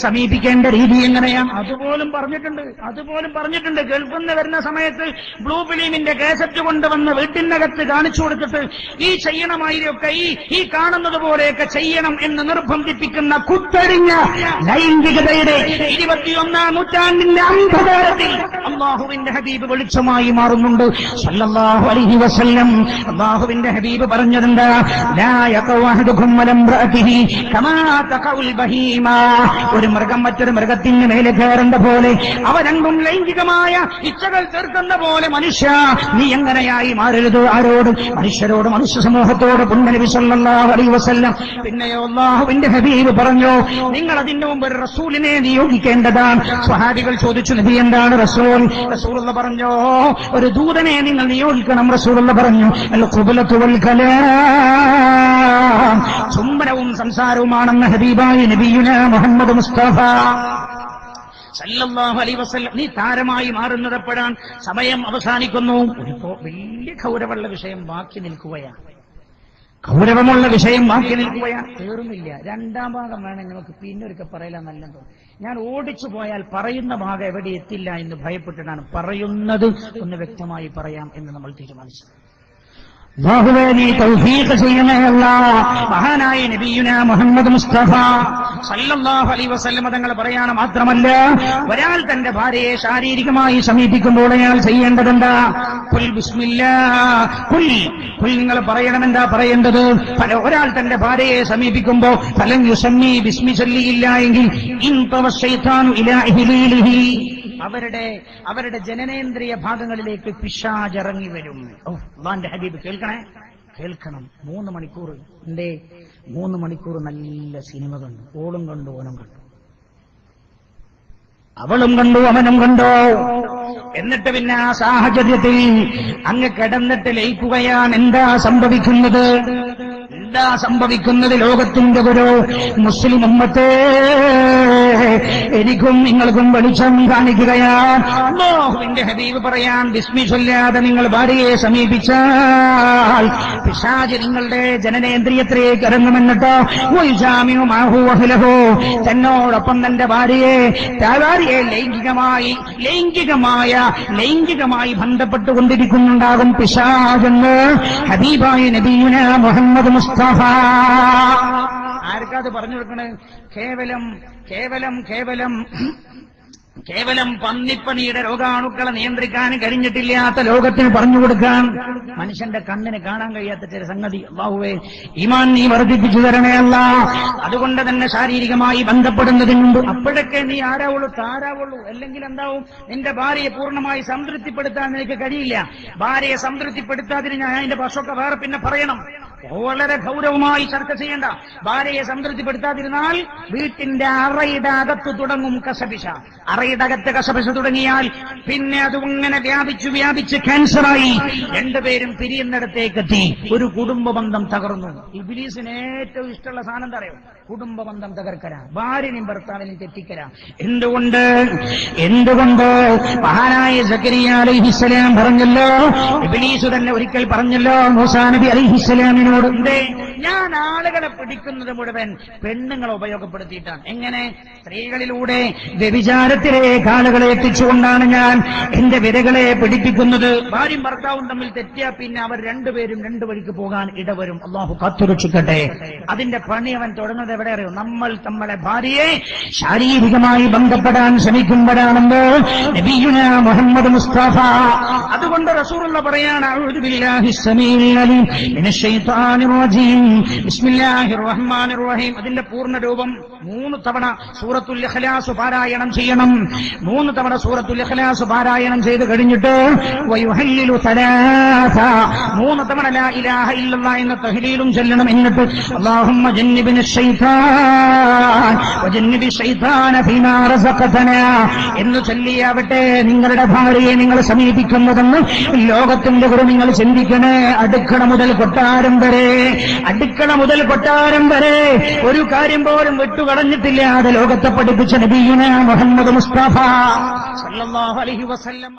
സമീപിക്കേണ്ട രീതി എങ്ങനെയാണ് അതുപോലും പറഞ്ഞിട്ടുണ്ട്. ഗൾഫിൽ നിന്ന് വരുന്ന സമയത്ത് ബ്ലൂ ഫിലിമിന്റെ കേസറ്റ് കൊണ്ടുവന്ന് വീട്ടിനകത്ത് കാണിച്ചു കൊടുത്തിട്ട് ഈ ചെയ്യണമായിരിക്കെ ഈ കാണുന്നത് പോലെയൊക്കെ ചെയ്യണം എന്ന് നിർബന്ധിപ്പിക്കുന്ന കുത്തഴിഞ്ഞ ലൈംഗികതയുടെ 21-ാം നൂറ്റാണ്ടിന്റെ അന്ധകാരത്തിൽ അല്ലാഹുവിന്റെ ഹബീബ് വെളിച്ചമായി മാറുന്നുണ്ട് സല്ലല്ലാഹു അലൈഹി വസല്ലം. അല്ലാഹുവിന്റെ ഹബീബ് പറഞ്ഞതെന്താ? ലാ യഖവഹദുകും വലംറഅതിഹി കമാ തഖഉൽ ബഹീമ. ഒരു മൃഗം മറ്റൊരു മൃഗത്തിന് മേലെ കയറുന്ന പോലെ, അവ രണ്ടും ലൈംഗികമായ ഇച്ഛകൾ തീർക്കുന്ന പോലെ മനുഷ്യ നീ എങ്ങനെയായി മാറരുത്? ആരോട്? മനുഷ്യരോട്, മനുഷ്യ സമൂഹത്തോട്. പുണ്യനബി സല്ലല്ലാഹു അലൈഹി വസല്ലം. പിന്നെയോ അല്ലാഹുവിന്റെ ഹബീബ് പറഞ്ഞു, നിങ്ങൾ അതിന്റെ മുമ്പ് ഒരു റസൂലിനെ നിയോഗിക്കേണ്ടതാണ്. സ്വഹാബികൾ ചോദിച്ചു, നബി എന്താണ് റസൂൽ? റസൂലുള്ള പറഞ്ഞു, ഒരു ദൂതനെ നിങ്ങൾ നിയോഗിക്കണം. റസൂലുള്ള പറഞ്ഞു, അൽ ഖുബ്ലത്തു വൽ കലാം, ചുംബനവും സംസാരവുമാണെന്ന് ഹബീബായ നബിയുനാ മുഹമ്മദ് മുസ്തഫ സല്ലല്ലാഹു അലൈഹി വസല്ലം. നീ താരമായി മാറുന്നത് എപ്പോഴാണ്? സമയം അവസാനിക്കുന്നു. വലിയ ഗൗരവമുള്ള വിഷയം ബാക്കി നിൽക്കുകയാണ്. തീർന്നില്ല. രണ്ടാം ഭാഗം വേണം നമുക്ക് പിന്നെ ഒരിക്കൽ പറയില്ല. നല്ലത് ഞാൻ ഓടിച്ചു പോയാൽ പറയുന്ന ഭാഗം എവിടെ എത്തില്ല എന്ന് ഭയപ്പെട്ടിട്ടാണ് പറയുന്നത്. ഒന്ന് വ്യക്തമായി പറയാം എന്ന് നമ്മൾ തീരുമാനിച്ചു. അല്ലാഹുവേ നീ തൗഫീഖ് ചെയ്യണേ അല്ലാഹ്. മഹാനായ നബിയുനാ മുഹമ്മദ് മുസ്തഫ സല്ലല്ലാഹു അലൈഹി വസല്ലം തങ്ങൾ പറയാണ്, മാത്രമല്ല ഒരാൾ തന്റെ ഭാര്യയെ ശാരീരികമായി സമീപിക്കുമ്പോൾ അയാൾ ചെയ്യേണ്ടതെന്താ? ഖുൽ ബിസ്മില്ലാഹ്. നിങ്ങൾ പറയണമെന്താ പറയേണ്ടത്? ഒരാൾ തന്റെ ഭാര്യയെ സമീപിക്കുമ്പോൾ ഫലം യുസമ്മി, ബിസ്മി ചൊല്ലിയില്ല എങ്കിൽ ഇൻതവ ശൈത്താനു ഇലാ ഇഹ്ലീലിഹി, അവരുടെ ജനനേന്ദ്രിയ ഭാഗങ്ങളിലേക്ക് പിശാച് ഇറങ്ങി വരും. അല്ലാഹുവിന്റെ ഹബീബ് കേൾക്കണം. 3 മണിക്കൂർ 3 മണിക്കൂർ നല്ല സിനിമ കണ്ടു. ഓളും കണ്ടു, ഓനും കണ്ടു, അവളും കണ്ടു, അവനും കണ്ടോ. എന്നിട്ട് പിന്നെ ആ സാഹചര്യത്തിൽ അങ്ങ് കിടന്നിട്ട് ലയിക്കുകയാണ്. എന്താ സംഭവിക്കുന്നത്? ലോകത്തിന്റെ ഒരു മുസ്ലിം ഉമ്മത്തെ എനിക്കും നിങ്ങൾക്കും വെളിച്ചം കാണിക്കുകയാണ്. അല്ലാഹുവിന്റെ ഹബീബ് പറയാൻ, ബിസ്മി ചൊല്ലാതെ നിങ്ങൾ ഭാര്യയെ സമീപിച്ചാൽ പിശാച് നിങ്ങളുടെ ജനനേന്ദ്രിയത്തിലേക്ക് ഇറങ്ങുമെന്നിട്ടോ തന്നോടൊപ്പം തന്റെ ഭാര്യയെ ലൈംഗികമായി ബന്ധപ്പെട്ടുകൊണ്ടിരിക്കുന്നുണ്ടാകും പിശാചെന്ന് ഹബീബായ നബിയുനാ മുഹമ്മദ് മുസ്തഫ. ആർക്കത് പറഞ്ഞു കൊടുക്കണേ? കേവലം പന്നിപ്പണിയുടെ രോഗാണുക്കളെ നിയന്ത്രിക്കാൻ കഴിഞ്ഞിട്ടില്ലാത്ത ലോകത്തിന് പറഞ്ഞു കൊടുക്കാൻ മനുഷ്യന്റെ കണ്ണിന് കാണാൻ കഴിയാത്ത ചില സംഗതി അല്ലാഹുവേ ഈമാൻ നീ വർദ്ധിപ്പിച്ചു തരണേ അല്ലാഹ്. അതുകൊണ്ട് തന്നെ ശാരീരികമായി ബന്ധപ്പെടുന്നതിന് മുമ്പ് അപ്പോഴൊക്കെ നീ താരാവുള്ളൂ. അല്ലെങ്കിൽ എന്താവും? നിന്റെ ഭാര്യയെ പൂർണ്ണമായി സംതൃപ്തിപ്പെടുത്താൻ നിനക്ക് കഴിയില്ല. ഭാര്യയെ സംതൃപ്തിപ്പെടുത്താതിന് ഞാൻ അതിന്റെ ഭാഷയൊക്കെ വേറെ പിന്നെ പറയണം. വളരെ ഗൗരവമായി ചർച്ച ചെയ്യേണ്ട. ഭാര്യയെ സംതൃപ്തിപ്പെടുത്താതിരുന്നാൽ വീട്ടിന്റെ അറയുടെ അകത്ത് തുടങ്ങും കശപിശ. അറയുടെ അകത്ത് കശപിശ തുടങ്ങിയാൽ പിന്നെ അതിങ്ങനെ വ്യാപിച്ച് ക്യാൻസറായി രണ്ടുപേരും പിരിയുന്നിടത്തേക്കെത്തി. ഒരു കുടുംബ ബന്ധം തകർന്നു. ഇബ്ലീസിന് ഏറ്റവും ഇഷ്ടമുള്ള സാധനം എന്താ അറിയോ? കുടുംബ ബന്ധം തകർക്കരാ, ഭാര്യനും ഭർത്താവിനും തെറ്റിക്കരാ. എന്തുകൊണ്ട് മഹാനായ സക്കരിയ അലൈഹിസ്സലാം പറഞ്ഞല്ലോ, ഇബ്ലീസ് തന്നെ ഒരിക്കൽ പറഞ്ഞല്ലോ മൂസാ നബി അലൈഹിസ്സലാമിന്, ഞാൻ ആളുകളെ പിടിക്കുന്നത് മുഴുവൻ പെണ്ണുങ്ങളെ ഉപയോഗപ്പെടുത്തിയിട്ടാണ്. എങ്ങനെ? സ്ത്രീകളിലൂടെ വ്യഭിചാരത്തിലേക്ക് ആളുകളെ എത്തിച്ചുകൊണ്ടാണ് ഞാൻ എന്റെ വിരകളെ പിടിപ്പിക്കുന്നത്. ഭാര്യയും ഭർത്താവും തമ്മിൽ തെറ്റിയാൽ പിന്നെ അവർ രണ്ടുപേരും രണ്ടു വഴിക്ക് പോകാൻ ഇടവരും. അല്ലാഹു കാത്തുരക്ഷിക്കട്ടെ. അതിന്റെ പണി അവൻ തുടങ്ങുന്നത് എവിടെ അറിയോ? നമ്മളെ ഭാര്യയെ ശാരീരികമായി ബന്ധപ്പെടാൻ ശ്രമിക്കുമ്പോഴാണെന്ന് നബിയുനാ മുഹമ്മദ് മുസ്തഫ. അതുകൊണ്ട് റസൂലുള്ളാഹി പറയാണ്, അഊദു ബില്ലാഹി സമീഉൽ അലീം മിനശ് ശൈത്വാനിർ റജീം ബിസ്മില്ലാഹിർ റഹ്മാനിർ റഹീം. അതിന്റെ പൂർണ്ണ രൂപം 3 തവണ സൂറത്തുൽ ഇഖ്ലാസ് പാരായണം ചെയ്യണം. 3 തവണ സൂറത്തുൽ ഇഖ്ലാസ് പാരായണം ചെയ്ത് കഴിഞ്ഞിട്ട് വയുഹല്ലിലു സലാസ 3 തവണ ലാ ഇലാഹ ഇല്ലല്ലാഹ് എന്ന തഹ്ലീലും ചൊല്ലണം. എന്നിട്ട് അല്ലാഹുമ്മ ജന്നിബ്നി ശൈത്താൻ വജന്നിബി ശൈത്താന ഫീമാ റസഖതനാ എന്ന് ചൊല്ലിയാവട്ടെ നിങ്ങളുടെ ഭാര്യയെ നിങ്ങൾ സമീപിക്കുന്നതെന്ന് ലോകത്തിന്റെ കുറിച്ച് നിങ്ങൾ ചിന്തിക്കണേ. അടുക്കള മുതൽ കൊട്ടാരം വരെ ഒരു കാര്യം പോലും വിട്ടുകളഞ്ഞിട്ടില്ലാതെ ലോകത്തെ പഠിപ്പിച്ച നബിയുനാ മുഹമ്മദ് മുസ്തഫ സല്ലല്ലാഹു അലൈഹി വസല്ലം.